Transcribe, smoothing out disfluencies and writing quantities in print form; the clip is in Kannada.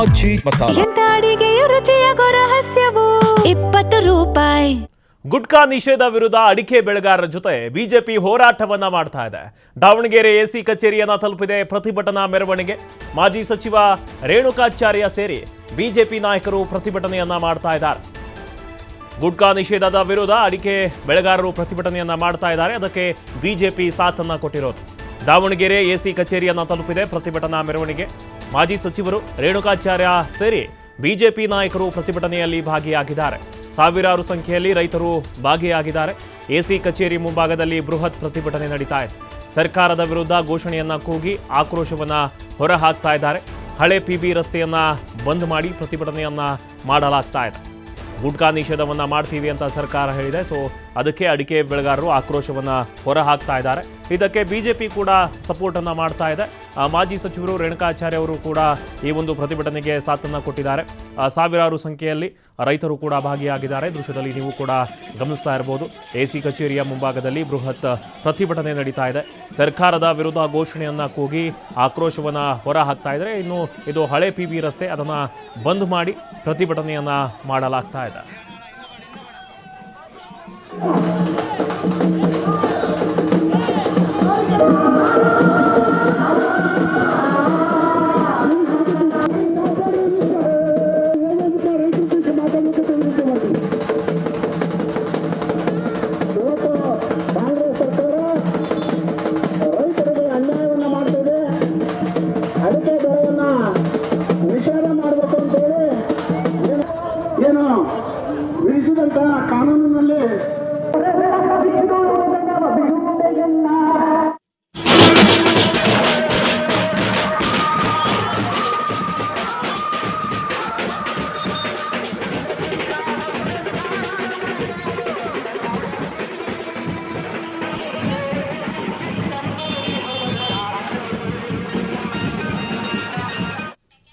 ಮಜ್ಜಿ ಮಸಾಲ ಎಂತ ಅಡಿಗೆಯ ರುಚಿಯಾಗೋ ರಹಸ್ಯವು 20 ರೂಪಾಯಿ. ಗುಟ್ಕಾ ನಿಷೇಧ ವಿರುದ್ಧ ಅಡಿಕೆ ಬೆಳೆಗಾರರ ಜೊತೆ ಬಿಜೆಪಿ ಹೋರಾಟವನ್ನ ಮಾಡ್ತಾ ಇದೆ. ದಾವಣಗೆರೆ ಎಸಿ ಕಚೇರಿಯನ್ನ ತಲುಪಿದೆ ಪ್ರತಿಭಟನಾ ಮೆರವಣಿಗೆ. ಮಾಜಿ ಸಚಿವ ರೇಣುಕಾಚಾರ್ಯ ಸೇರಿ ಬಿಜೆಪಿ ನಾಯಕರು ಪ್ರತಿಭಟನೆಯನ್ನ ಮಾಡ್ತಾ ಇದ್ದಾರೆ. ಗುಟ್ಕಾ ನಿಷೇಧದ ವಿರುದ್ಧ ಅಡಿಕೆ ಬೆಳೆಗಾರರು ಪ್ರತಿಭಟನೆಯನ್ನ ಮಾಡ್ತಾ ಇದ್ದಾರೆ. ಅದಕ್ಕೆ ಬಿಜೆಪಿ ಸಾಥನ್ನ ಕೊಟ್ಟಿರೋದು. ದಾವಣಗೆರೆ ಎಸಿ ಕಚೇರಿಯನ್ನ ತಲುಪಿದೆ ಪ್ರತಿಭಟನಾ ಮೆರವಣಿಗೆ. ಮಾಜಿ ಸಚಿವರು ರೇಣುಕಾಚಾರ್ಯ ಸೇರಿ ಬಿಜೆಪಿ ನಾಯಕರು ಪ್ರತಿಭಟನೆಯಲ್ಲಿ ಭಾಗಿಯಾಗಿದ್ದಾರೆ. ಸಾವಿರಾರು ಸಂಖ್ಯೆಯಲ್ಲಿ ರೈತರು ಭಾಗಿಯಾಗಿದ್ದಾರೆ. ಎಸಿ ಕಚೇರಿ ಮುಂಭಾಗದಲ್ಲಿ ಬೃಹತ್ ಪ್ರತಿಭಟನೆ ನಡೀತಾ ಇದೆ. ಸರ್ಕಾರದ ವಿರುದ್ಧ ಘೋಷಣೆಯನ್ನ ಕೂಗಿ ಆಕ್ರೋಶವನ್ನ ಹೊರಹಾಕ್ತಾ ಇದ್ದಾರೆ. ಹಳೆ ಪಿಬಿ ರಸ್ತೆಯನ್ನ ಬಂದ್ ಮಾಡಿ ಪ್ರತಿಭಟನೆಯನ್ನ ಮಾಡಲಾಗ್ತಾ ಇದೆ. ಗುಟ್ಕಾ ನಿಷೇಧವನ್ನ ಮಾಡ್ತೀವಿ ಅಂತ ಸರ್ಕಾರ ಹೇಳಿದೆ. ಸೊ ಅದಕ್ಕೆ ಅಡಿಕೆ ಬೆಳೆಗಾರರು ಆಕ್ರೋಶವನ್ನ ಹೊರಹಾಕ್ತಾ ಇದ್ದಾರೆ. ಇದಕ್ಕೆ ಬಿಜೆಪಿ ಕೂಡ ಸಪೋರ್ಟ್ ಅನ್ನ ಮಾಡ್ತಾ ಇದೆ. ಮಾಜಿ ಸಚಿವರು ರೇಣುಕಾಚಾರ್ಯ ಅವರು ಕೂಡ ಈ ಒಂದು ಪ್ರತಿಭಟನೆಗೆ ಸಾಥನ್ನ ಕೊಟ್ಟಿದ್ದಾರೆ. ಸಾವಿರಾರು ಸಂಖ್ಯೆಯಲ್ಲಿ ರೈತರು ಕೂಡ ಭಾಗಿಯಾಗಿದ್ದಾರೆ. ದೃಶ್ಯದಲ್ಲಿ ನೀವು ಕೂಡ ಗಮನಿಸ್ತಾ ಇರಬಹುದು. ಎಸಿ ಕಚೇರಿಯ ಮುಂಭಾಗದಲ್ಲಿ ಬೃಹತ್ ಪ್ರತಿಭಟನೆ ನಡೀತಾ ಇದೆ. ಸರ್ಕಾರದ ವಿರುದ್ಧ ಘೋಷಣೆಯನ್ನ ಕೂಗಿ ಆಕ್ರೋಶವನ್ನ ಹೊರ ಹಾಕ್ತಾ ಇದ್ದಾರೆ. ಇನ್ನು ಇದು ಹಳೆ ಪಿಬಿ ರಸ್ತೆ, ಅದನ್ನ ಬಂದ್ ಮಾಡಿ ಪ್ರತಿಭಟನೆಯನ್ನ ಮಾಡಲಾಗ್ತಾ ಇದೆ.